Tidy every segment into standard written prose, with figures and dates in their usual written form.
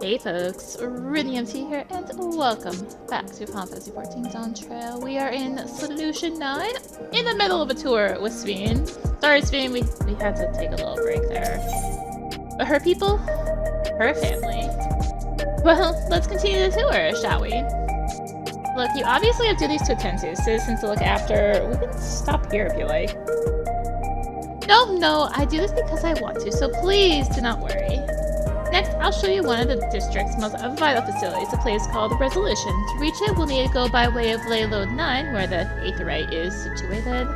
Hey folks, rinimt here, and welcome back to Final Fantasy XIV Dawntrail. We are in Solution 9, in the middle of a tour with Sveen. Sorry Sveen, we had to take a little break there. But her people, her family. Well, let's continue the tour, shall we? Look, you obviously have duties to attend to, citizens to look after. We can stop here if you like. No, I do this because I want to, so please do not worry. Next, I'll show you one of the district's most vital facilities, a place called Resolution. To reach it, we'll need to go by way of Layload 9, where the Aetherite is situated.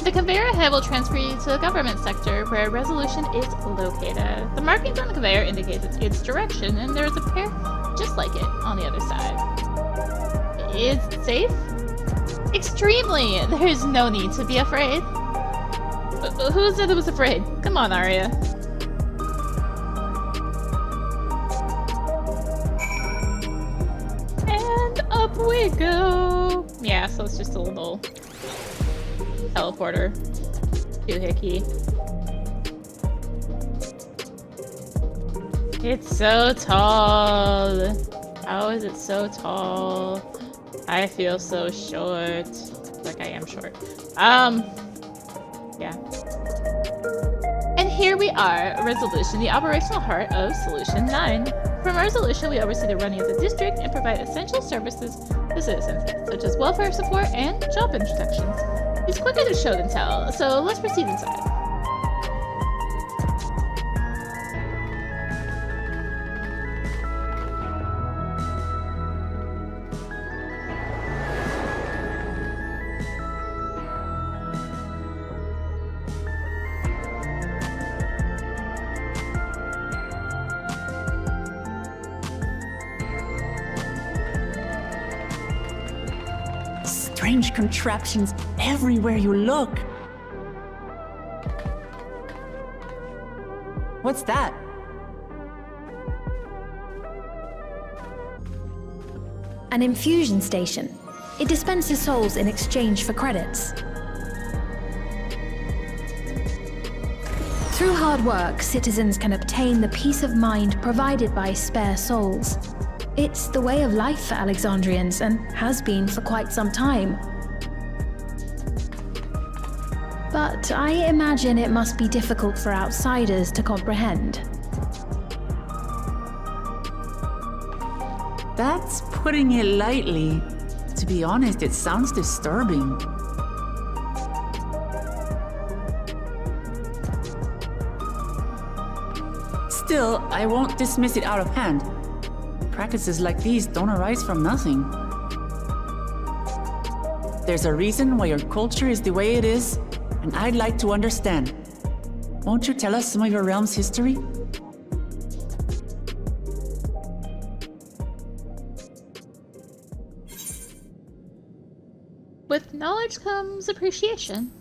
The conveyor ahead will transfer you to the government sector, where Resolution is located. The markings on the conveyor indicate its direction, and there's a pair just like it on the other side. Is it safe? Extremely! There's no need to be afraid. Who said it was afraid? Come on, Arya. And up we go! Yeah, so it's just a little teleporter. Doohickey. It's so tall! How is it so tall? I feel so short. Like I am short. Yeah. And here we are, Resolution, the operational heart of Solution 9. From Resolution, we oversee the running of the district and provide essential services to citizens, such as welfare support and job introductions. It's quicker to show than tell, so let's proceed inside. Strange contraptions everywhere you look. What's that? An infusion station. It dispenses souls in exchange for credits. Through hard work, citizens can obtain the peace of mind provided by spare souls. It's the way of life for Alexandrians, and has been for quite some time. But I imagine it must be difficult for outsiders to comprehend. That's putting it lightly. To be honest, it sounds disturbing. Still, I won't dismiss it out of hand. Practices like these don't arise from nothing. There's a reason why your culture is the way it is, and I'd like to understand. Won't you tell us some of your realm's history? With knowledge comes appreciation.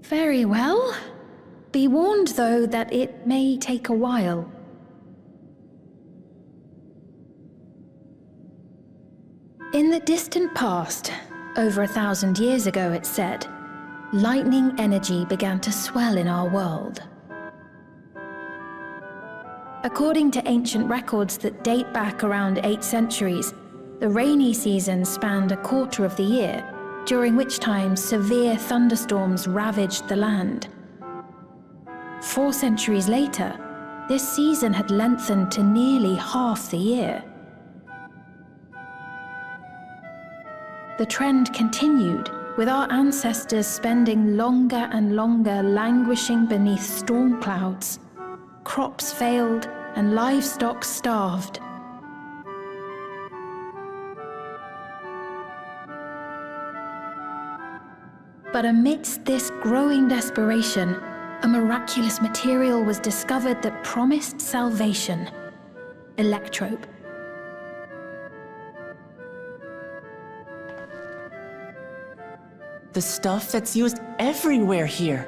Very well. Be warned, though, that it may take a while. In the distant past, over 1,000 years ago, it's said, lightning energy began to swell in our world. According to ancient records that date back around 8 centuries, the rainy season spanned a quarter of the year, during which time severe thunderstorms ravaged the land. 4 centuries later, this season had lengthened to nearly half the year. The trend continued, with our ancestors spending longer and longer languishing beneath storm clouds. Crops failed and livestock starved. But amidst this growing desperation, a miraculous material was discovered that promised salvation: electrope. The stuff that's used everywhere here.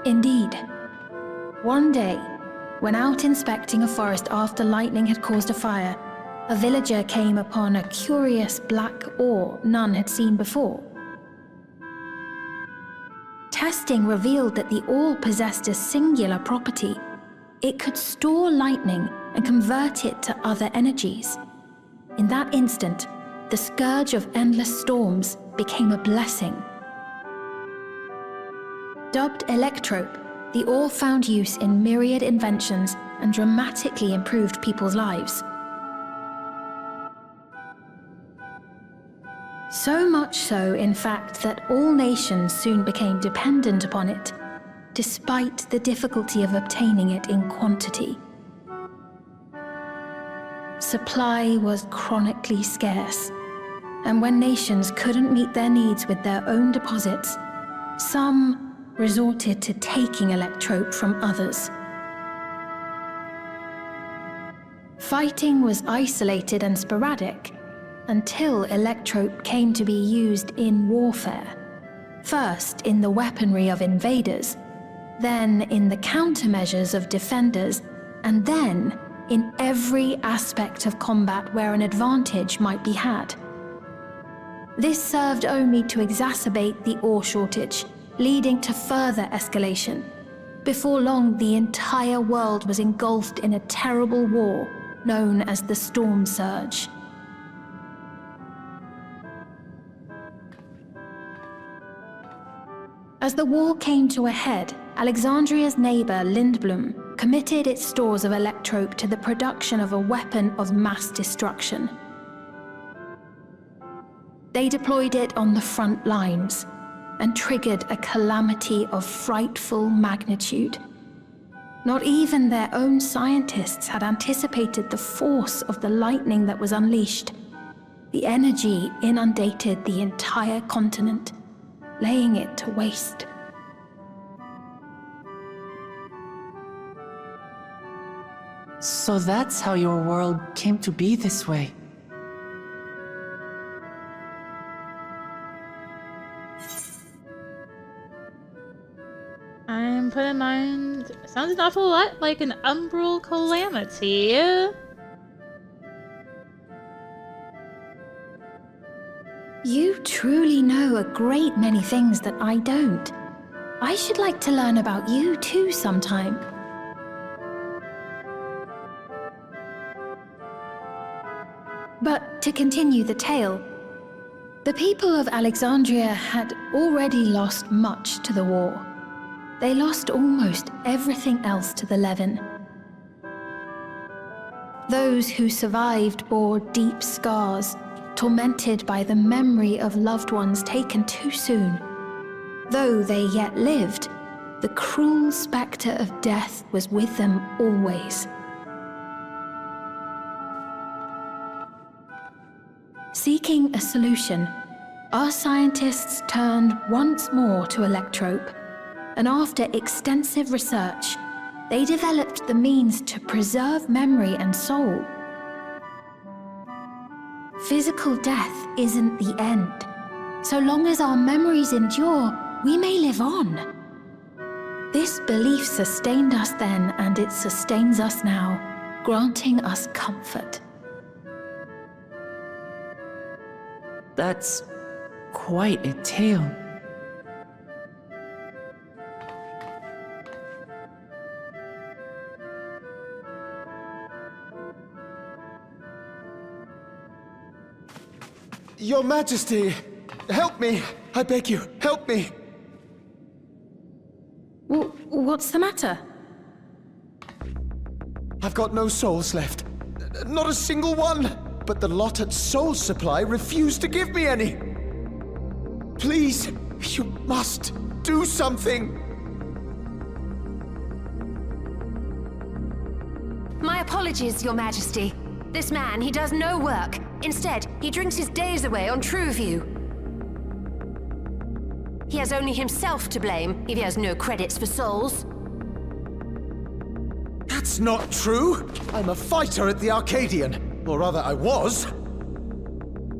Indeed, One day, when out inspecting a forest after lightning had caused a fire, a villager came upon a curious black ore none had seen before. Testing revealed that the ore possessed a singular property. It could store lightning and convert it to other energies. In that instant, the scourge of endless storms became a blessing. Dubbed electrope, the ore found use in myriad inventions and dramatically improved people's lives. So much so, in fact, that all nations soon became dependent upon it, despite the difficulty of obtaining it in quantity. Supply was chronically scarce, and when nations couldn't meet their needs with their own deposits, some resorted to taking electrope from others. Fighting was isolated and sporadic until electrope came to be used in warfare. First in the weaponry of invaders, then in the countermeasures of defenders, and then in every aspect of combat where an advantage might be had. This served only to exacerbate the ore shortage, leading to further escalation. Before long, the entire world was engulfed in a terrible war known as the Storm Surge. As the war came to a head, Alexandria's neighbor Lindblum committed its stores of electrope to the production of a weapon of mass destruction. They deployed it on the front lines and triggered a calamity of frightful magnitude. Not even their own scientists had anticipated the force of the lightning that was unleashed. The energy inundated the entire continent, laying it to waste. So that's how your world came to be this way. I'm putting in mind, sounds an awful lot like an umbral calamity. You truly know a great many things that I don't. I should like to learn about you too sometime. But to continue the tale, the people of Alexandria had already lost much to the war. They lost almost everything else to the Levin. Those who survived bore deep scars, tormented by the memory of loved ones taken too soon. Though they yet lived, the cruel spectre of death was with them always. Seeking a solution, our scientists turned once more to electrope, and after extensive research, they developed the means to preserve memory and soul. Physical death isn't the end. So long as our memories endure, we may live on. This belief sustained us then, and it sustains us now, granting us comfort. That's quite a tale. Your Majesty, help me! I beg you, help me! What's the matter? I've got no souls left. Not a single one! But the lot at Soul Supply refused to give me any! Please, you must do something! My apologies, Your Majesty. This man, he does no work. Instead, he drinks his days away on Trueview. He has only himself to blame if he has no credits for souls. That's not true! I'm a fighter at the Arcadion. Or rather, I was.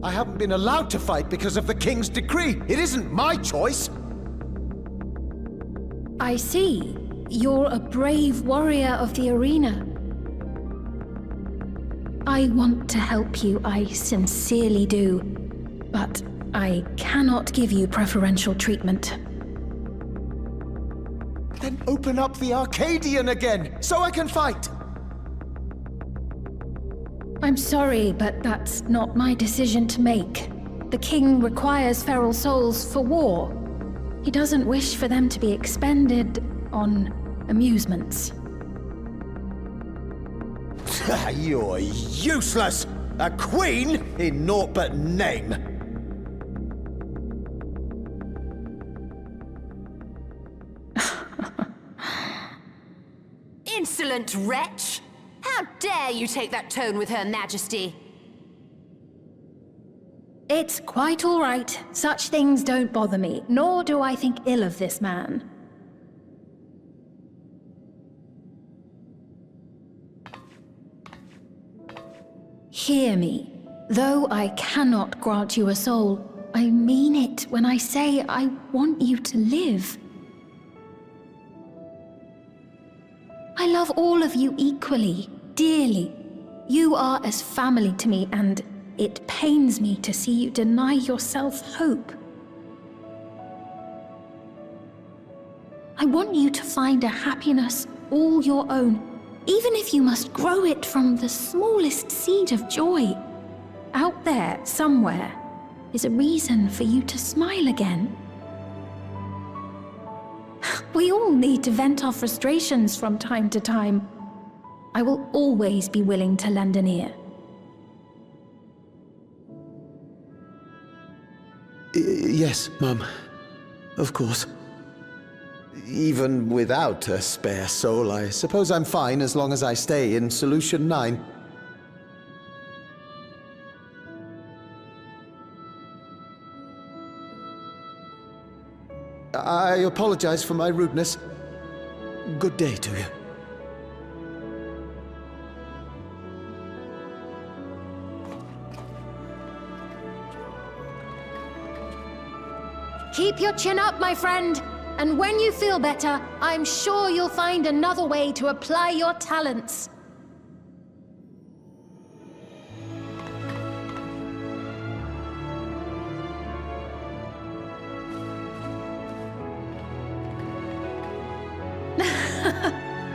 I haven't been allowed to fight because of the King's decree. It isn't my choice. I see. you're a brave warrior of the arena. I want to help you, I sincerely do, but I cannot give you preferential treatment. Then open up the Arcadion again, so I can fight! I'm sorry, but that's not my decision to make. The king requires feral souls for war. He doesn't wish for them to be expended on amusements. You're useless! A queen in naught but name! Insolent wretch! How dare you take that tone with Her Majesty? It's quite all right. Such things don't bother me, nor do I think ill of this man. Hear me. Though I cannot grant you a soul, I mean it when I say I want you to live. I love all of you equally, dearly. You are as family to me, and it pains me to see you deny yourself hope. I want you to find a happiness all your own, even if you must grow it from the smallest seed of joy. Out there, somewhere, is a reason for you to smile again. We all need to vent our frustrations from time to time. I will always be willing to lend an ear. Yes, Mum. Of course. Even without a spare soul, I suppose I'm fine as long as I stay in Solution 9. I apologize for my rudeness. Good day to you. Keep your chin up, my friend. And when you feel better, I'm sure you'll find another way to apply your talents.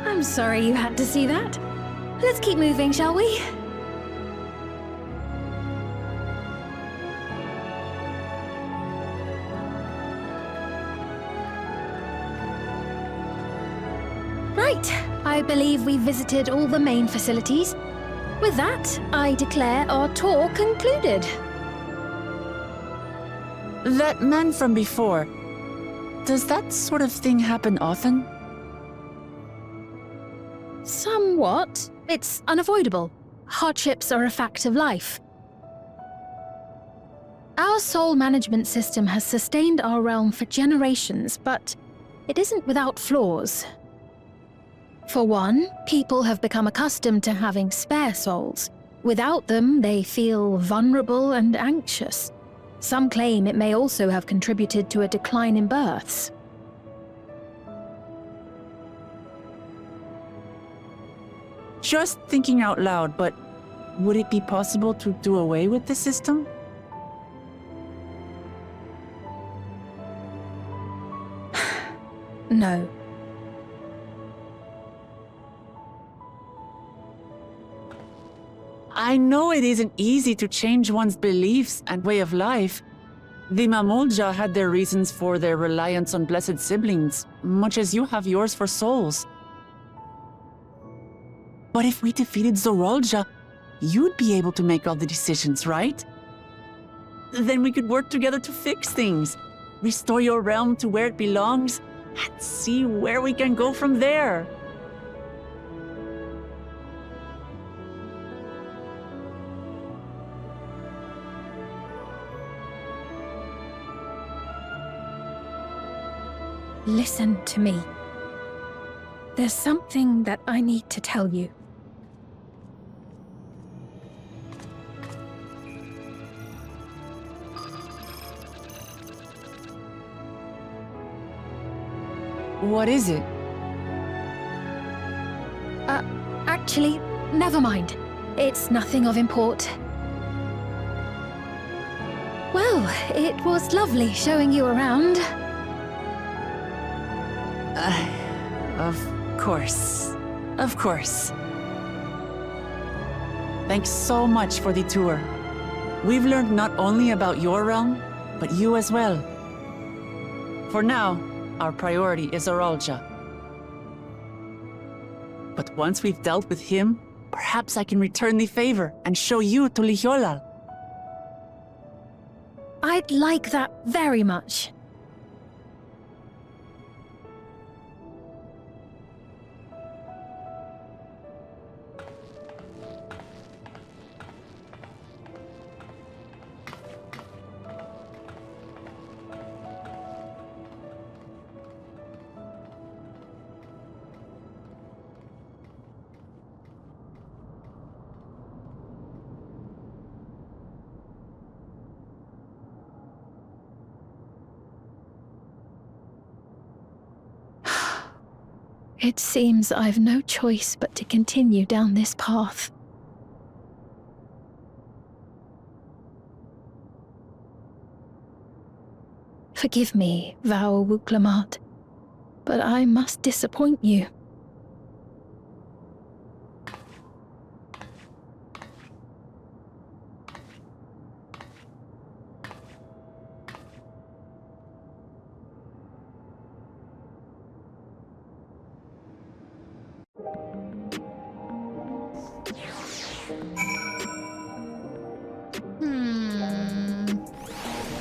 I'm sorry you had to see that. Let's keep moving, shall we? Right, I believe we've visited all the main facilities. With that, I declare our tour concluded. That man from before, does that sort of thing happen often? Somewhat. It's unavoidable. Hardships are a fact of life. Our soul management system has sustained our realm for generations, but it isn't without flaws. For one, people have become accustomed to having spare souls. Without them, they feel vulnerable and anxious. Some claim it may also have contributed to a decline in births. Just thinking out loud, but would it be possible to do away with the system? No. I know it isn't easy to change one's beliefs and way of life. The Mamolja had their reasons for their reliance on blessed siblings, much as you have yours for souls. But if we defeated Zorolja, you'd be able to make all the decisions, right? Then we could work together to fix things, restore your realm to where it belongs, and see where we can go from there. Listen to me. There's something that I need to tell you. What is it? Actually, never mind. It's nothing of import. Well, it was lovely showing you around. Of course. Of course. Thanks so much for the tour. We've learned not only about your realm, but you as well. For now, our priority is Aralja. But once we've dealt with him, perhaps I can return the favor and show you to Lihiolal. I'd like that very much. It seems I've no choice but to continue down this path. Forgive me, Vau Wuklamat, but I must disappoint you.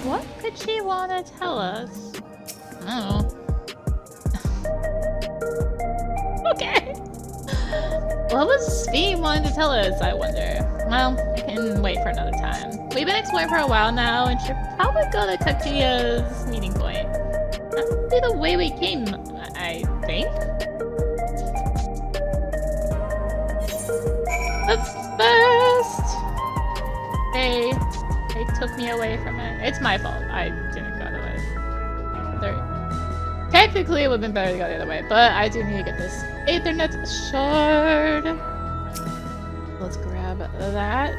What could she want to tell us? Oh. Okay. What was Sphene wanting to tell us, I wonder? Well, I can wait for another time. We've been exploring for a while now and should probably go to Kachia's meeting point. That would be the way we came, I think. But first, they took me away from it. It's my fault. I didn't go the way. Technically, it would have been better to go the other way, but I do need to get this Aethernet shard. Let's grab that.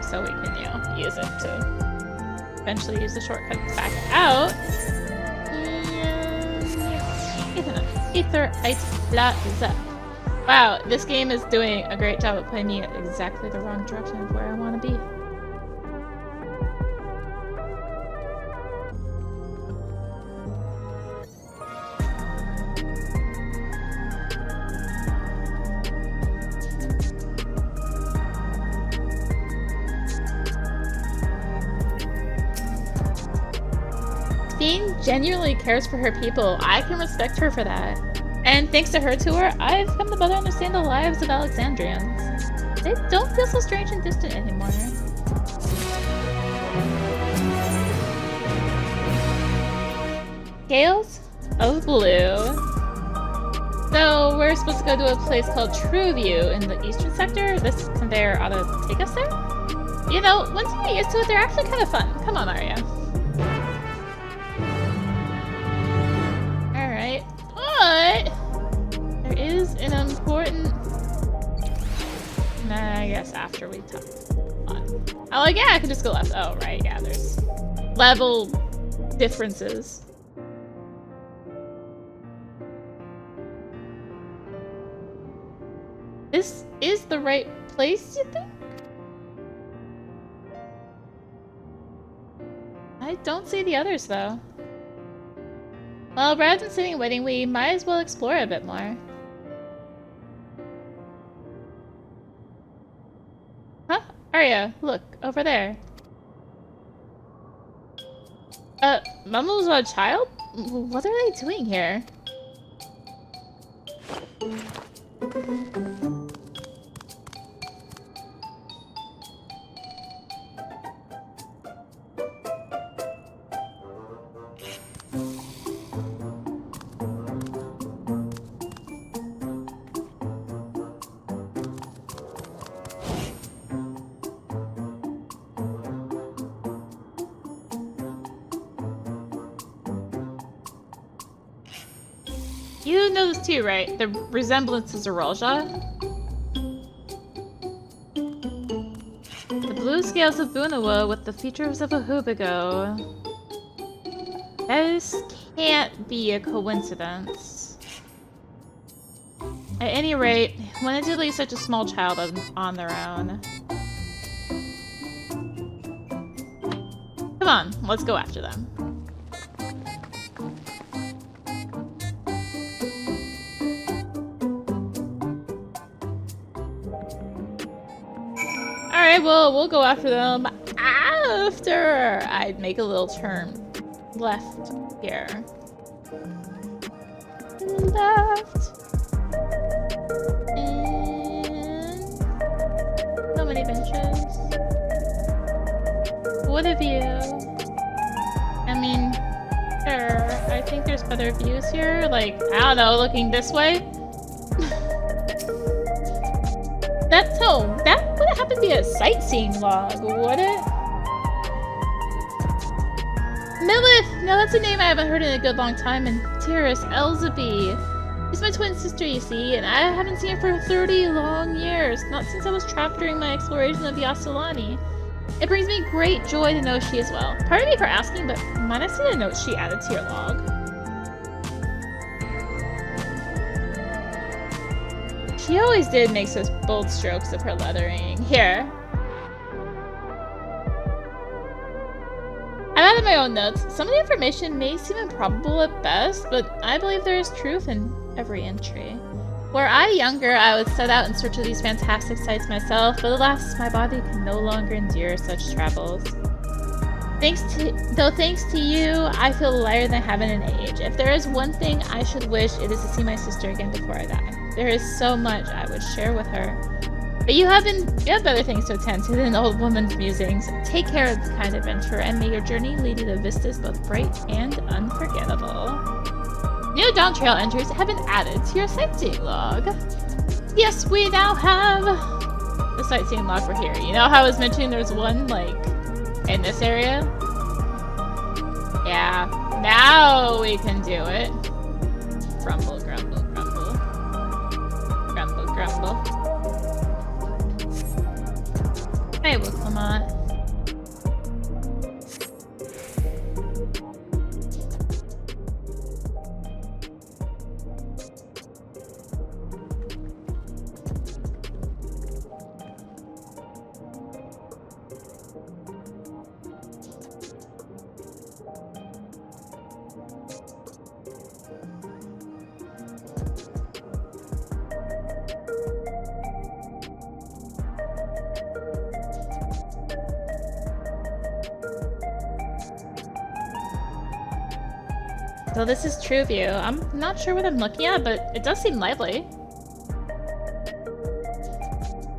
So we can, use it to eventually use the shortcut back out. And Aetherite Plaza. Wow, this game is doing a great job of putting me in exactly the wrong direction of where I want to be. Sphene genuinely cares for her people. I can respect her for that. And thanks to her tour, I've come to better understand the lives of Alexandrians. They don't feel so strange and distant anymore. Scales of Blue. So we're supposed to go to a place called Trueview in the eastern sector. This conveyor ought to take us there. Once you get used to it, they're actually kind of fun. Come on, Arya. Alright. But there is an important... I guess after we talk on. Oh, yeah, I can just go left. Oh, right, yeah, there's level differences. This is the right place, you think? I don't see the others, though. Well, rather than sitting and waiting, we might as well explore a bit more. Huh? Arya, look, over there. Mummo's a child? What are they doing here? You know this too, right? The resemblance to Zoralja. The blue scales of Bunawa with the features of a Hubigo. This can't be a coincidence. At any rate, when did leave such a small child on their own? Come on, let's go after them. Alright, well, we'll go after them after I make a little turn left here. Left. And so many benches. What a view. I mean, sure, I think there's better views here. Like, I don't know, looking this way. That's home. That would happen to be a sightseeing log, would it? Milith! No, that's a name I haven't heard in a good long time. And dearest Elzeby. She's my twin sister, you see, and I haven't seen her for 30 long years. Not since I was trapped during my exploration of Yasulani. It brings me great joy to know she is well. Pardon me for asking, but might I see the notes she added to your log? She always did make such bold strokes of her lettering. Here. I added my own notes. Some of the information may seem improbable at best, but I believe there is truth in every entry. Were I younger, I would set out in search of these fantastic sights myself, but alas, my body can no longer endure such travels. Thanks to you, I feel lighter than I have in an age. If there is one thing I should wish, it is to see my sister again before I die. There is so much I would share with her. But you have better things to attend to than an old woman's musings. Take care of this kind adventure, and may your journey lead you to vistas both bright and unforgettable. New Dawntrail entries have been added to your sightseeing log. Yes, we now have the sightseeing log for here. You know how I was mentioning there's one, like, in this area? Yeah, now we can do it. Grumble, grumble, grumble. Grumble, grumble. Hey, Wuklamot. So this is True View. I'm not sure what I'm looking at, but it does seem lively.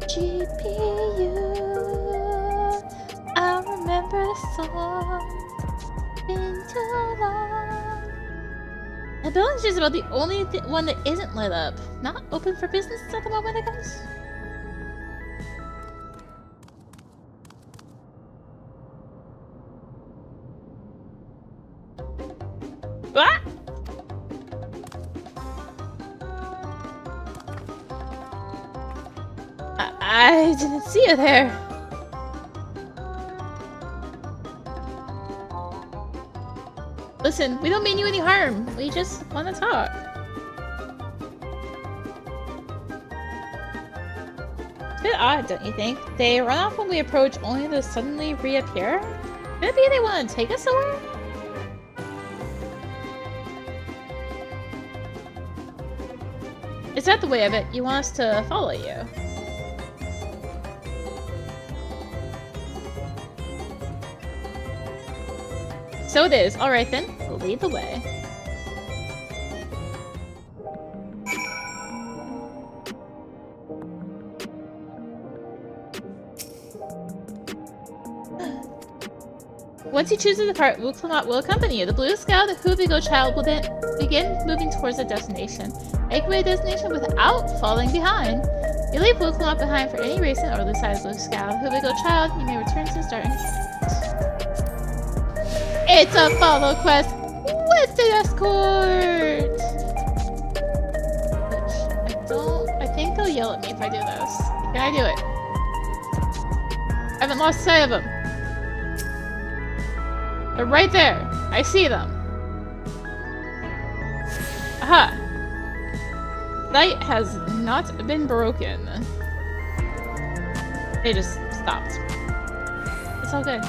GPU, I remember the song. Been too long. The building's just about the only one that isn't lit up. Not open for business at the moment, I guess. Ah! I didn't see you there. Listen, we don't mean you any harm. We just want to talk. It's a bit odd, don't you think? They run off when we approach only to suddenly reappear? Maybe they want to take us somewhere? Is that the way of it? You want us to follow you? So it is. Alright then, we'll lead the way. Once you choose to depart, Wuklamot will accompany you. The Blue Scout, the Hubigo child, will then begin moving towards the destination. Make way to destination without falling behind. You leave Wuklamot behind for any reason or lose sight of Blue Scout. Hubigo child, you may return to the starting point. It's a follow quest with an escort! yell at me if I do this. Can I do it? I haven't lost sight of them. They're right there. I see them. Aha! Light has not been broken. They just stopped. It's all good.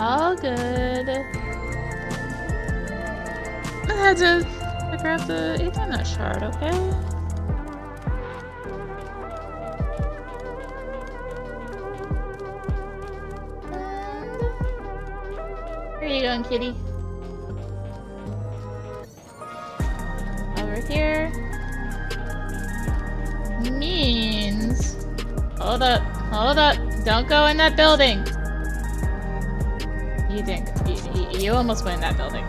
All good. I had to grab the Ethernet shard, okay? Where are you going, kitty? Over here. Means... Hold up. Hold up. Don't go in that building. You didn't. You almost went in that building.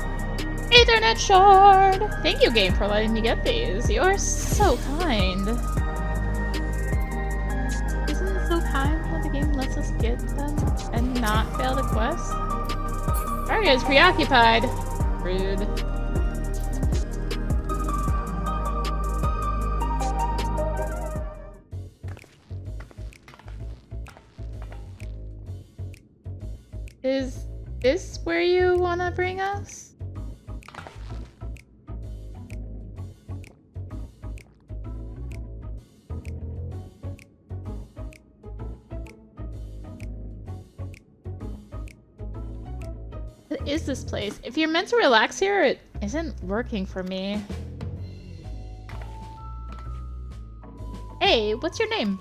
Ethernet shard! Thank you, game, for letting me get these. You are so kind. Isn't it so kind that the game lets us get them and not fail the quest? Arya's preoccupied. Rude. Is this where you wanna bring us? What is this place? If you're meant to relax here, it isn't working for me. Hey, what's your name?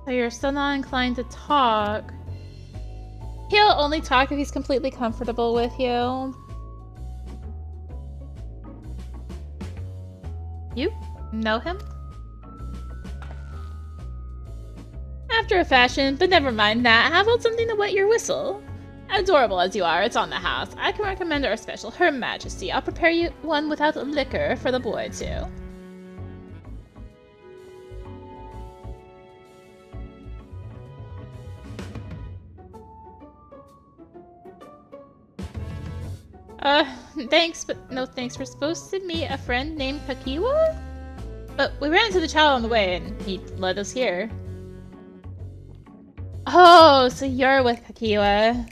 So you're still not inclined to talk. He'll only talk if he's completely comfortable with you. You know him? After a fashion, but never mind that. How about something to wet your whistle? Adorable as you are, it's on the house. I can recommend our special, Her Majesty. I'll prepare you one without liquor for the boy, too. Thanks, but no thanks. We're supposed to meet a friend named Kakiwa? But we ran into the child on the way, and he led us here. Oh, so you're with Kakiwa.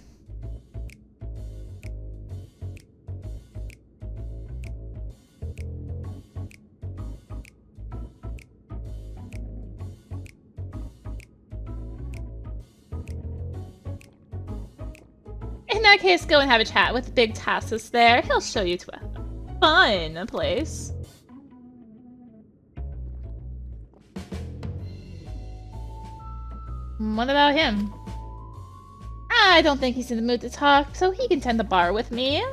In that case, go and have a chat with Big Tassus there. He'll show you to a fun place. What about him? I don't think he's in the mood to talk, so he can tend the bar with me.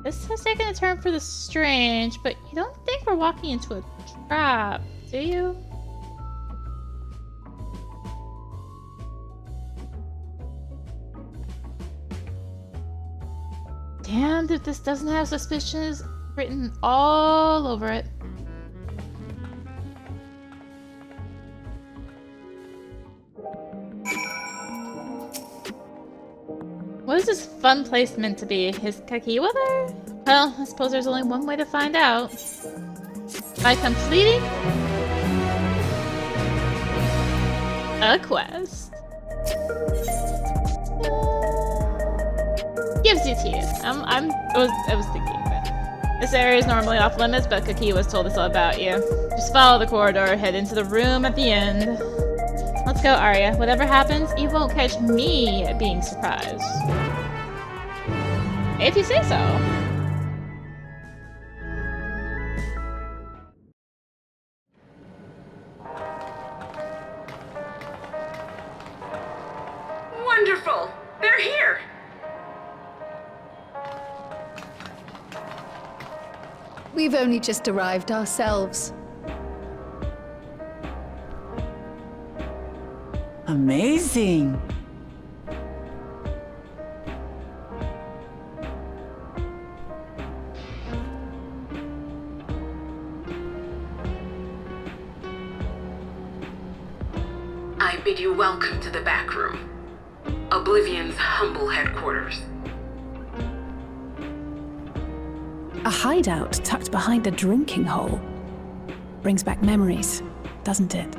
This has taken a turn for the strange, but you don't think we're walking into a trap, do you? Damned if this doesn't have suspicions written all over it. What is this fun place meant to be? Is Kakiwa there? Well, I suppose there's only one way to find out. By completing a quest. Gives you tears. I was thinking that this area is normally off limits, but Kakiwa's told us all about you. Just follow the corridor, head into the room at the end. Let's go, Arya. Whatever happens, you won't catch me being surprised. If you say so. Wonderful! They're here! We've only just arrived ourselves. Amazing! I bid you welcome to the Backroom. Oblivion's humble headquarters. A hideout tucked behind a drinking hole. Brings back memories, doesn't it?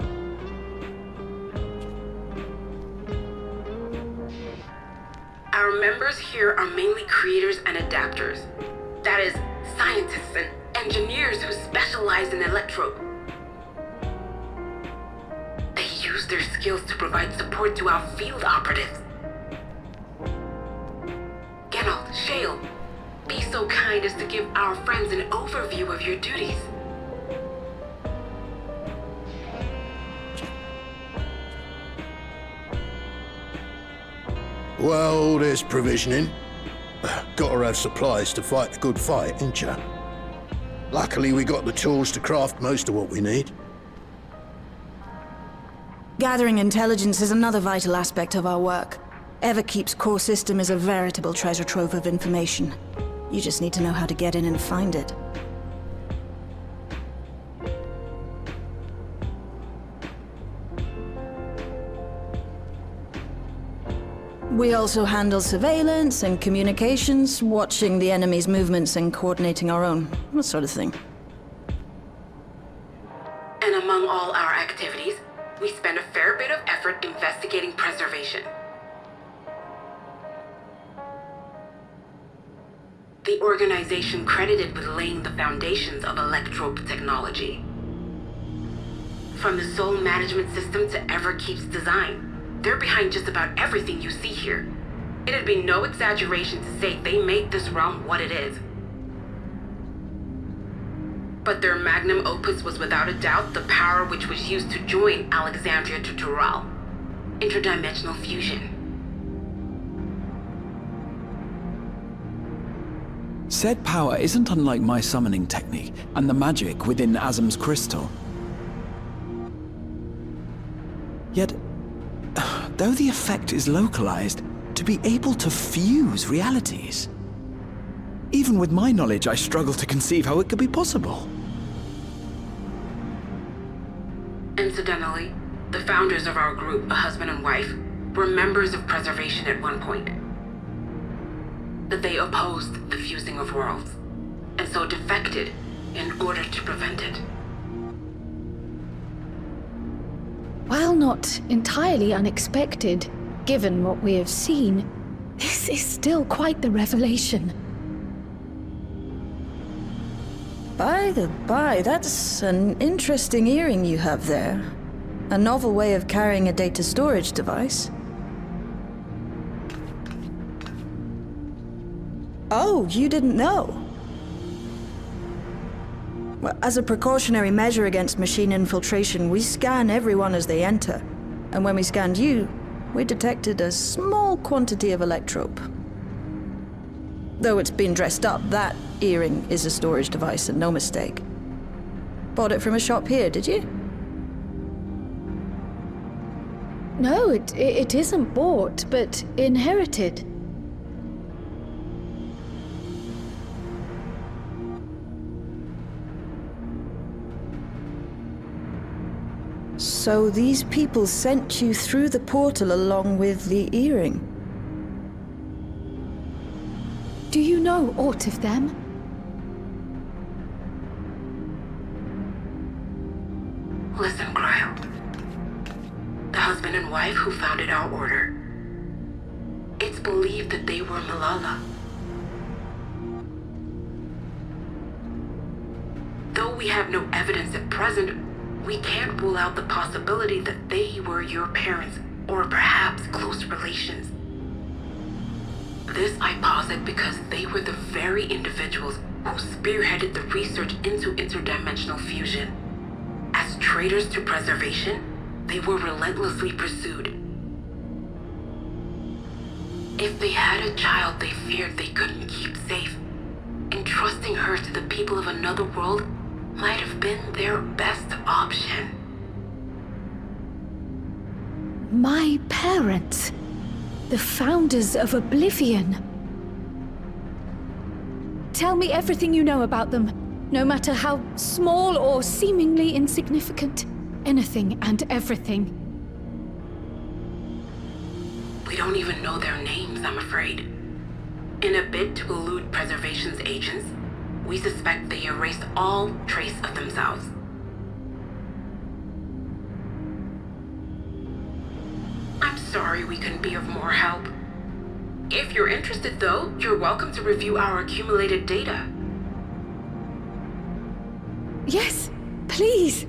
Our members here are mainly creators and adapters. That is, scientists and engineers who specialize in electro. They use their skills to provide support to our field operatives. Geralt, Shale, be so kind as to give our friends an overview of your duties. Well, there's provisioning. Gotta have supplies to fight the good fight, ain't ya? Luckily, we got the tools to craft most of what we need. Gathering intelligence is another vital aspect of our work. Everkeep's core system is a veritable treasure trove of information. You just need to know how to get in and find it. We also handle surveillance and communications, watching the enemy's movements and coordinating our own, that sort of thing. And among all our activities, we spend a fair bit of effort investigating preservation. The organization credited with laying the foundations of electrope technology. From the soul management system to Everkeep's design, they're behind just about everything you see here. It'd be no exaggeration to say they made this realm what it is. But their magnum opus was without a doubt the power which was used to join Alexandria to Tural. Interdimensional fusion. Said power isn't unlike my summoning technique and the magic within Azam's crystal. Yet, though the effect is localized, to be able to fuse realities. Even with my knowledge, I struggle to conceive how it could be possible. Incidentally, the founders of our group, a husband and wife, were members of preservation at one point. That they opposed the fusing of worlds, and so defected in order to prevent it. While not entirely unexpected, given what we have seen, this is still quite the revelation. By the by, that's an interesting earring you have there. A novel way of carrying a data storage device. Oh, you didn't know? Well, as a precautionary measure against machine infiltration, we scan everyone as they enter. And when we scanned you, we detected a small quantity of electrope. Though it's been dressed up, that earring is a storage device and no mistake. Bought it from a shop here, did you? No, it isn't bought, but inherited. So these people sent you through the portal along with the earring? Do you know aught of them? Listen, Cryo. The husband and wife who founded our order. It's believed that they were Malala. Though we have no evidence at present, we can't rule out the possibility that they were your parents, or perhaps close relations. This I posit because they were the very individuals who spearheaded the research into interdimensional fusion. As traitors to preservation, they were relentlessly pursued. If they had a child they feared they couldn't keep safe, entrusting her to the people of another world might have been their best option. My parents, the founders of Oblivion. Tell me everything you know about them, no matter how small or seemingly insignificant. Anything and everything. We don't even know their names, I'm afraid. In a bid to elude preservation's agents, we suspect they erased all trace of themselves. I'm sorry we couldn't be of more help. If you're interested, though, you're welcome to review our accumulated data. Yes, please.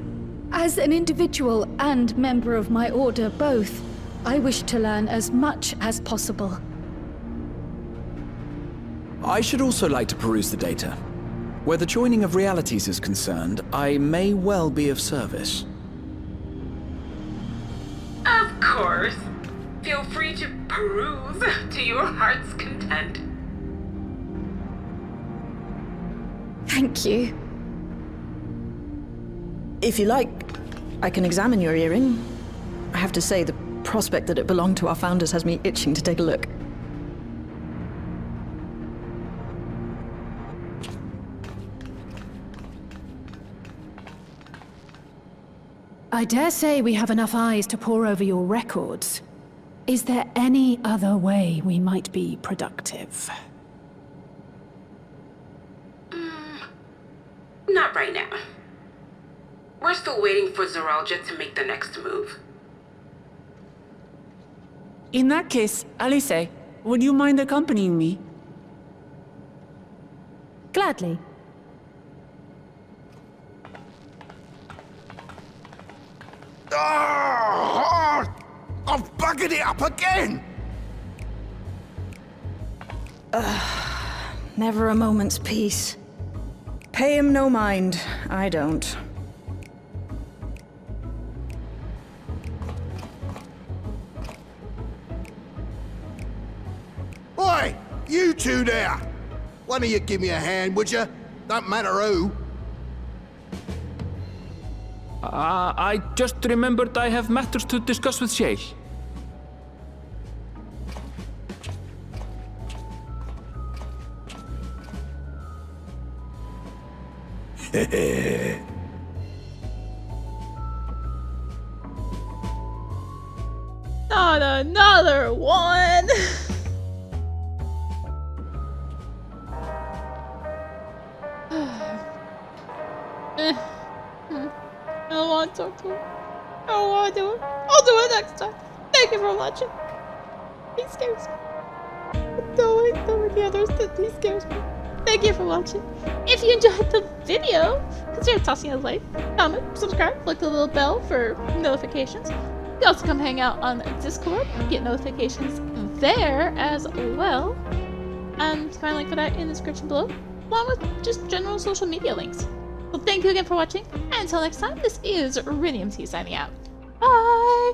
As an individual and member of my order both, I wish to learn as much as possible. I should also like to peruse the data. Where the joining of realities is concerned, I may well be of service. Of course. Feel free to peruse to your heart's content. Thank you. If you like, I can examine your earring. I have to say, the prospect that it belonged to our founders has me itching to take a look. I dare say we have enough eyes to pore over your records. Is there any other way we might be productive? Not right now. We're still waiting for Zoralja to make the next move. In that case, Alice, would you mind accompanying me? Gladly. Oh, I've buggered it up again! Never a moment's peace. Pay him no mind. I don't. Oi! You two there! One of you give me a hand, would you? Don't matter who. I just remembered I have matters to discuss with Shale. Not another one! I don't want to talk to him. I don't want to do it. I'll do it next time. Thank you for watching. He scares me. Don't like the others. He scares me. Thank you for watching. If you enjoyed the video, consider tossing a like, comment, subscribe, click the little bell for notifications. You can also come hang out on Discord, get notifications there as well. And you can find a link for that in the description below, along with just general social media links. So thank you again for watching, and until next time, this is rinimt signing out. Bye!